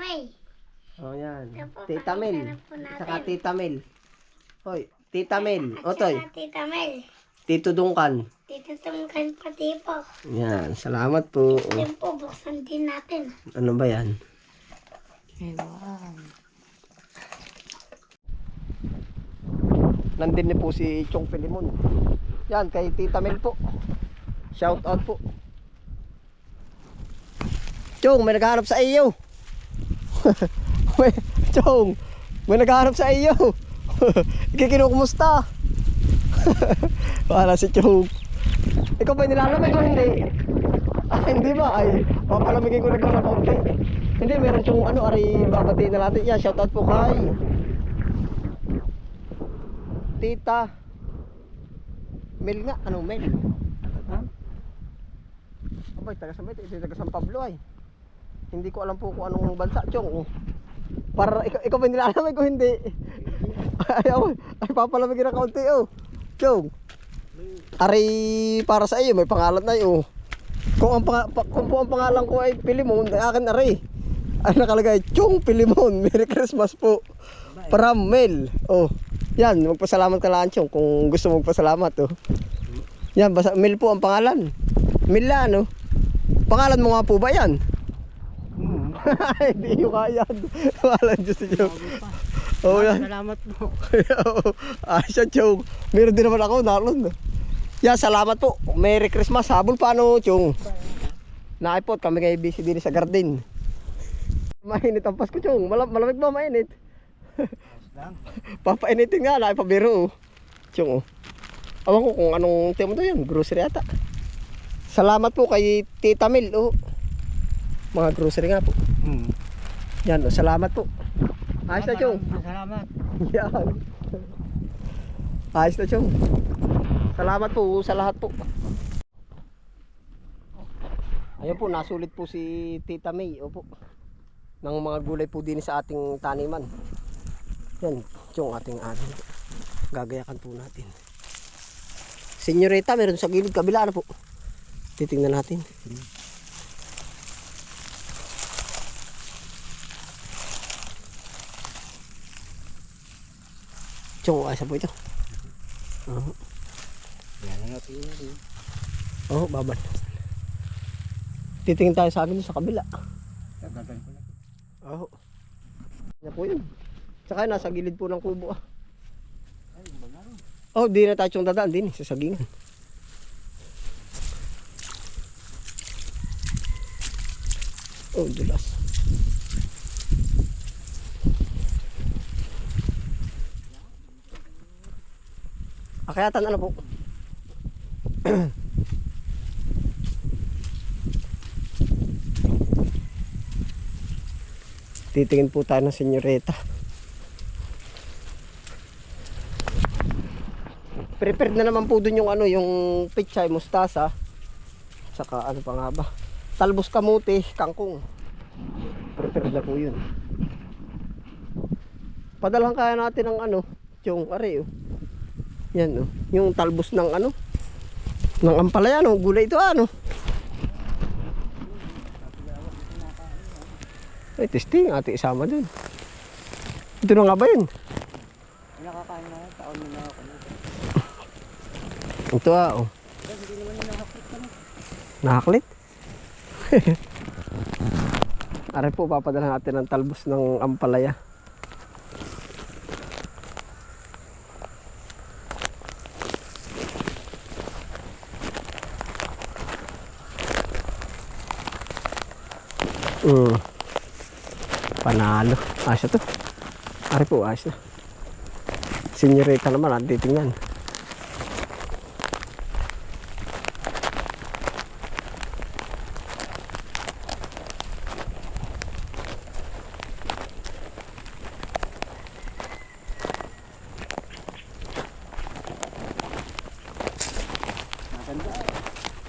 May. Oh, yan. Ito po, Tita pakita Mel. na po natin. Saka Tita Mel. Hoy, Tita Mel. At Otoy. saka Tita Mel. Tito Dungkan. Dito tungkan pati po. Yan. Salamat po. Din po, buksan din natin. Ano ba yan? Wow. Nandun po si Chong Pilimon. Yan, kay Tita Mel po. Shout out po. Chong, may naghahanap sa iyo. Chong, may naghahanap sa iyo. Ikikinukumusta. Wala si Chong. Ikaw ba nilalamig o hindi? Hindi ba? Ay, papalamigin ko na ng konti. Hindi, meron Chong ari, babatiin na natin. Yan, shout out po kay Tita Mel nga, ano Mel? Ha? Abay, taga San Pablo ay. Hindi ko alam po kung anong bansa, Chong. Para ikaw ba nilalamig ko hindi? Ay, papalamigin na kaunti, oh. Chong. Ari para sa iyo, may pangalan na 'yo. Kung ang pangalan ko ay Pilimon, akin ari. Ay nakalagay, Chong Pilimon. Merry Christmas po. From Mel. Oh. Yan, magpasalamat ka lang, Chong, kung gusto mong magpasalamat, oh. Yan, basta Mel po ang pangalan. Mel ano? Pangalan mo nga po ba yan? Hindi yung kaya. Pangalan Diyos niyo. Oh, yan. Salamat po. Ay, siya, Chong. Meron din naman ako, naroon. Yan, salamat po. Merry Christmas. Habol paano, Chong? Naipot, kami kayo busy din sa garden. Mainit ang Pasko, Chong. Malamig ba mainit? Papainitin nga, naipabiro, oh. Chong, oh. Awan ko kung anong tema to yan. Grocery ata. Salamat po kay Tita Mel, oh. Mga grocery nga po. Yan, oh. Salamat po. Ayos na, Chong. Salamat. Yan. Ayos na, Chong. Salamat po sa lahat po. Ayun po, nasulit po si Tita May, opo. Ng mga gulay po din sa ating taniman. Yan, Chong, ating ano. Gagayakan po natin. Senyorita, meron sa gilid kabila na po. Titingnan natin. Chong, ayos po ito. Yan natin yun. Oh, babal. Titingin tayo sa akin sa kabila. Gagawin ko na. Oh. Yan po yun. Tsaka nasa gilid po ng kubo, ah. Oh, di na tayo Chong dadaan din sa sagingan. Oh, dulas. Akayatan ano po? Titingin po tayo ng senyorita. Prepared na naman po dun yung ano, yung pichay, mustasa. Saka ano pa nga ba? Talbos kamuti, kangkong. Prepared na po yun. Padalhan kaya natin ng ano, yung are, oh. Yan, oh. Yung talbos ng ano, ng ampalaya, no? Gulay ito, ano? Ay, testing, ate isama dun. Ito na nga ba yun? Nakakain na, taon na ako. Ito, ah, oh. Hindi naman yung nakaklit ka na. Nakaklit? Are po, papadala natin ng talbos ng ampalaya. Panalo. Ayos na to. Are po, ayos na. Senyorita naman, ang titingnan.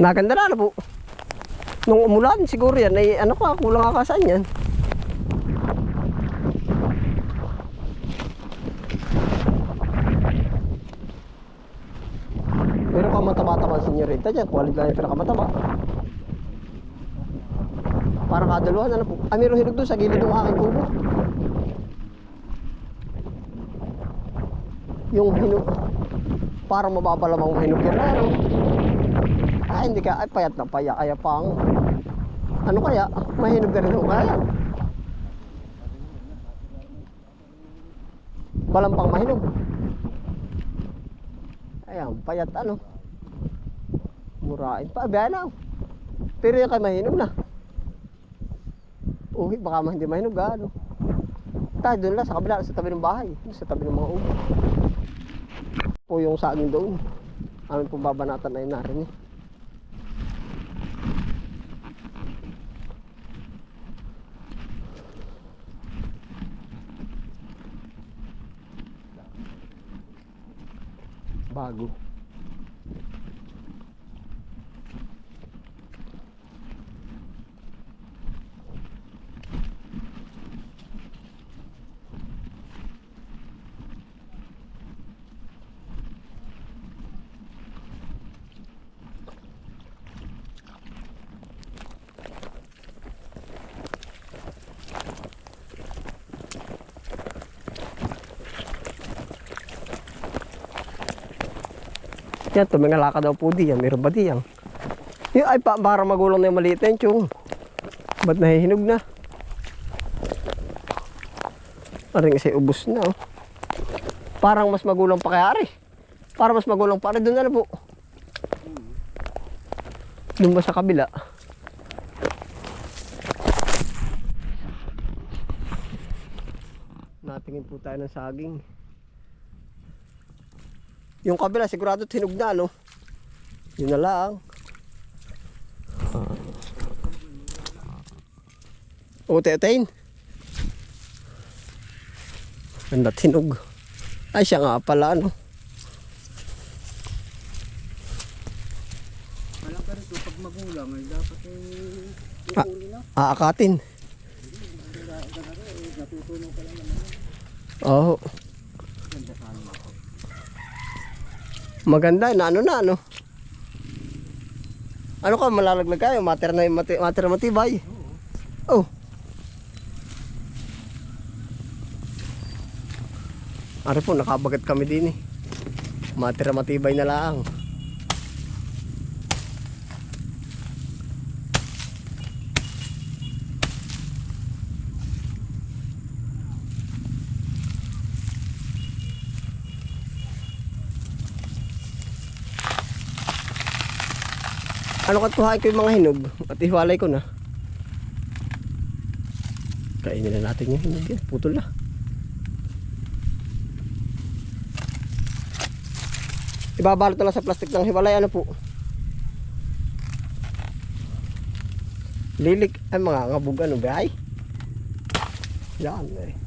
Naganda na po. Nung umulan siguro yan ay ano ka, kulang akasaan yan. Meron kang mataba-taba senyorita dyan, quality lang yung pinakamataba. Parang kadalawan, ano po. Meron hinog doon sa gilid ng aking kubo. Yung hinog, parang mababalamang hinog yan. Ano? Hindi ka, payat na paya. Kaya pang, ano kaya? Mahinog ka rin ho kaya. Walang pang mahinog. Ayan, payat ano. Murain pa, biya na. Pero yan kay mahinog na. Uy, baka hindi mahinog ano. Tayo doon lang sa kabila, sa tabi ng bahay. Sa tabi ng mga ubo. Po yung saging doon. Amin pong babanatan ay narin eh. Bago. Yan, tumingalaka daw po diyan. Meron ba diyan? Yung ay para magulang na yung maliit na yun, tiyong. Ba't nahihinog na? Aring isa'y ubos na, oh. Parang mas magulang pa kaya, ari. Parang mas magulang pa, ari. Doon na po. Doon ba sa kabila? Natingin po tayo ng saging. Yung kabila sigurado hinog na, no? Yun na lang. Ute-utein. Ganda hinog. Ay siya nga pala, no? Walang ka rito, pag magulang ay dapat ipuli na. Aakatin. Natutunaw ka lang naman. Oo. Ganda sana. Maganda, ano na, ano? Ano ka, malalaglag kayo? Mater na matibay. Oh. Ari po, nakabagat kami din eh. Mater matibay na lang. Ano katuhay ko yung mga hinog at ihiwalay ko na. Kainin na natin yung hinog yan. Putol na. Ibabalot na lang sa plastic ng hiwalay. Ano po? Lilik. Ay mga ngabog ano ba ay? Yan eh.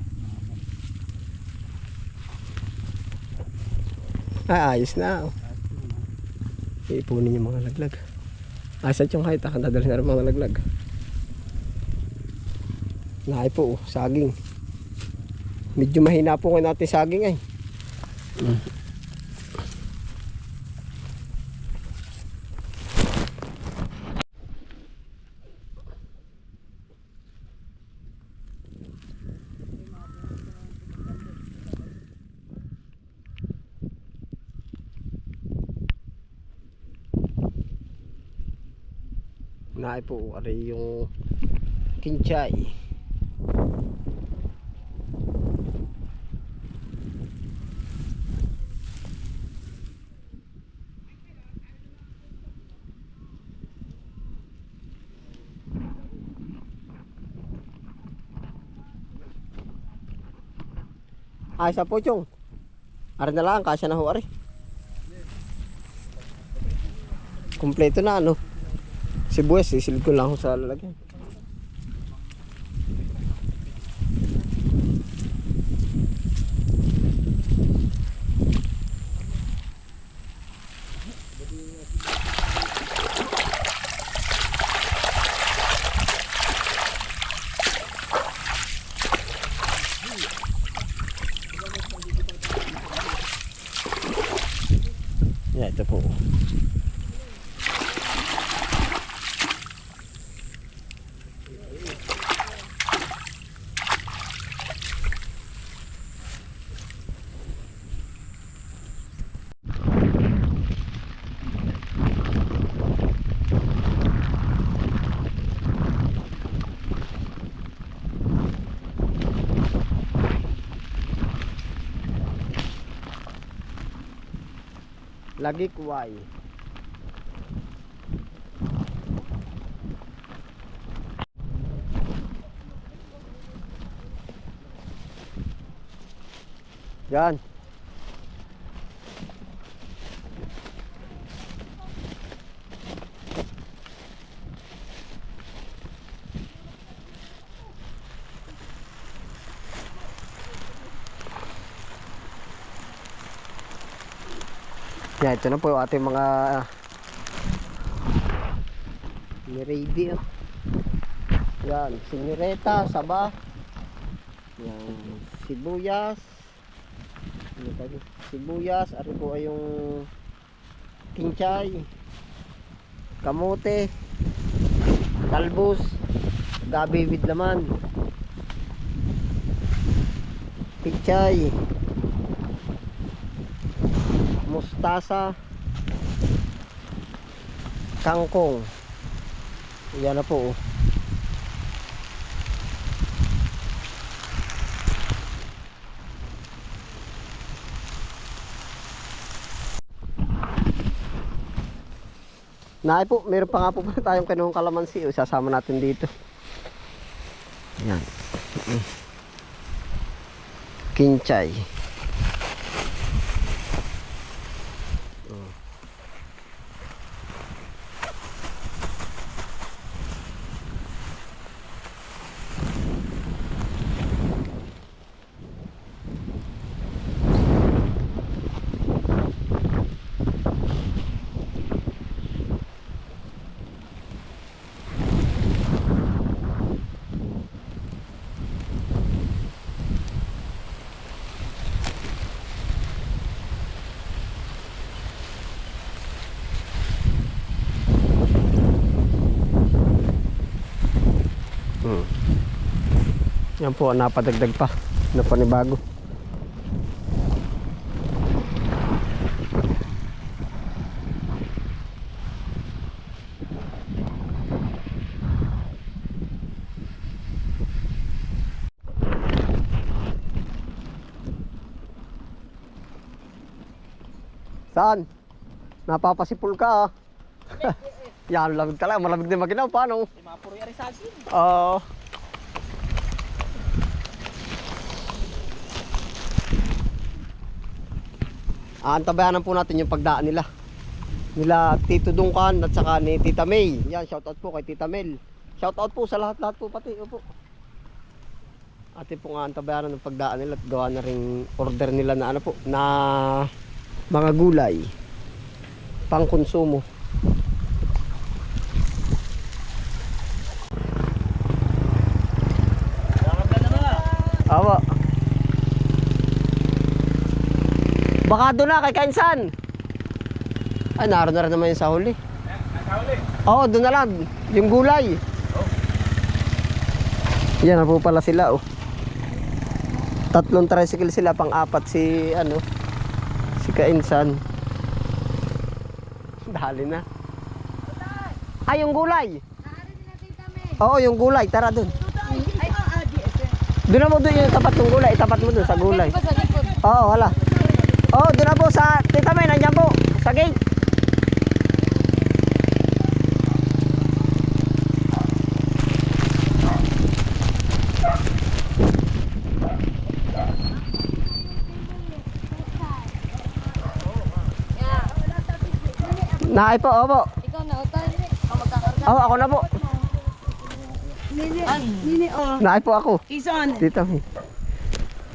Ay ayos na. Iipunin yung mga laglag. Asan yung height, akan dadalhin na rin mga laglag. Nahay po, saging. Medyo mahina po ngayon natin saging ay. Nahay po, aray yung kinchay. Ay sa po chong. Ari na lang, kasya na ho ari. Kompleto na ano. Sibuyas, sisilid ko lang ho sa lalagyan. Yan, ito po. Lagikway. Yan. Yan, ito na po yung ating mga ready. Oh. Yan, sinireta, saba. Yan, sibuyas. Sibuyas, ari po ay yung kinchay, kamote, talbos, gabi with laman, pichay, mustasa, kangkong. Yan na po. Naay po, meron pa nga po pala tayong kinuhang kalamansi. Sasama natin dito. Yan. Kinchay. Yan po, napadagdag pa na panibago. Saan? Napapasipul ka ah. Yan, lamig talaga, malamig din maginaw. Paano? Mga puro yari sa akin. Oo. Aantabayanan po natin yung pagdaan nila. Nila Tito Dungkan at saka ni Tita May. Yan, shoutout po kay Tita Mel. Shoutout po sa lahat-lahat po pati. Opo. Atin po nga antabayanan ng pagdaan nila at gawa na ring order nila na ano po, na mga gulay pang konsumo. Awa. Baka doon na kay Kainsan. Ay, naroon na rin naman yung sa huli. Oo, doon na lang. Yung gulay. Yan na po pala sila. Oh. 3 tricycle sila, pang-4 si ano, si Kainsan. Dali na. Ay, yung gulay. Oo, yung gulay. Tara doon. Doon na mo doon yung tapat ng gulay. Itapat mo doon sa gulay. Oo, wala. Oo, doon na po sa Tita May. Nandiyan po. Sa gate. Naay po, opo. Ikaw na utay. Ako magkakarga. Oo, ako na po. Nini oh. Naay po ako. Ison. Tita May.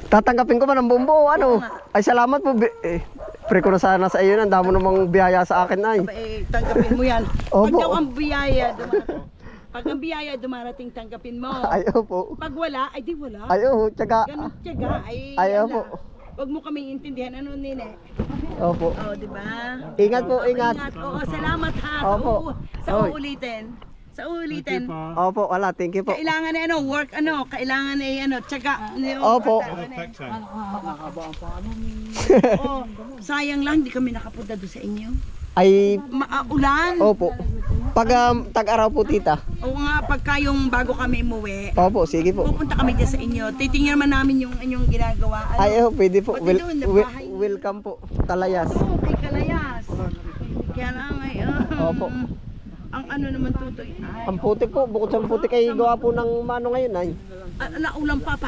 Tatanggapin ko man ang bumbo, ano? Ay, salamat po. Pre ko na sana sa iyo. Ang damo namang biyaya sa akin ay. Tanggapin mo yan. Opo. Pag daw ang biyaya dumarating. Pag ang biyaya dumarating, tanggapin mo. Ay, opo. Pag wala, ay di wala. Ay, opo. Tsaga. Ganun tiyaga. Ay, ala. opo. Huwag mo kaming intindihan. Ano nini? Opo. Oh, di ba? Ingat po, ingat. Oo, salamat ha. Opo. Sa Oy. uulitin. Sa uulitin. Opo, wala. Thank you po. Kailangan na ano, work ano, kailangan ay ano, tiyaga. Opo. Oh, sayang lang di kami nakapunta doon sa inyo. Ay, Ulan. opo. Pag tag-araw po, tita. Oo nga, pagka yung bago kami umuwi, Opo, sige po. pupunta kami dyan sa inyo. Titingnan naman namin yung inyong ginagawa. Ano? Ay, oh, pwede po. Pati doon, bahay. Welcome po. Talayas. Oo, kay Kalayas. Kaya lang ngayon. Opo. Ang ano naman tutoy. Ang putik po, bukod sa putik ay gawa po ng mano ngayon ay. Naulan pa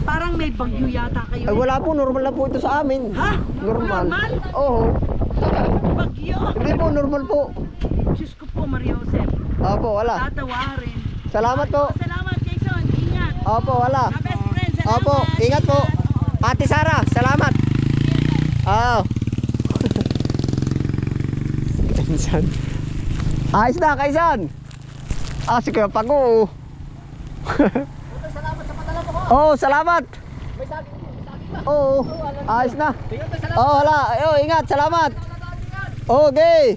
parang may bagyo yata kayo. Ay wala po, normal lang po ito sa amin. Ha? Normal. Normal? Oo. Bagyo. Hindi po, normal po. Diyos ko po, Maria Josep. Opo, wala. Tatawarin. Salamat po. Salamat, Jason. Ingat. Opo, wala. My best friend, salamat. Opo, ingat po. Ate Sara, salamat. Oo. Kaisan. Ayos na, Kaisan. Ah, si Kuya Pago. Oh, salamat. Oo, ayos na. Oh, wala. Oh, ingat, salamat. Okay.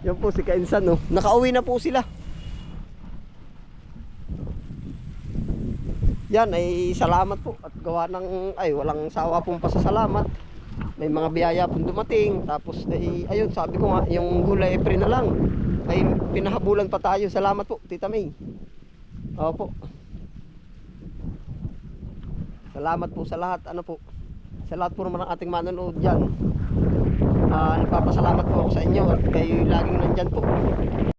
Yan po si Kaisan, no. Nakauwi na po sila. Yan ay salamat po at gawa ng ay walang sawa pong pasasalamat. May mga biyaya pong dumating tapos ay ayun sabi ko nga yung gulay pre na lang ay pinahabulan pa tayo. Salamat po Tita May. Opo. Salamat po sa lahat ano po. Sa lahat po naman ng ating manonood diyan. Nagpapasalamat po ako sa inyo at kayo laging nandyan po.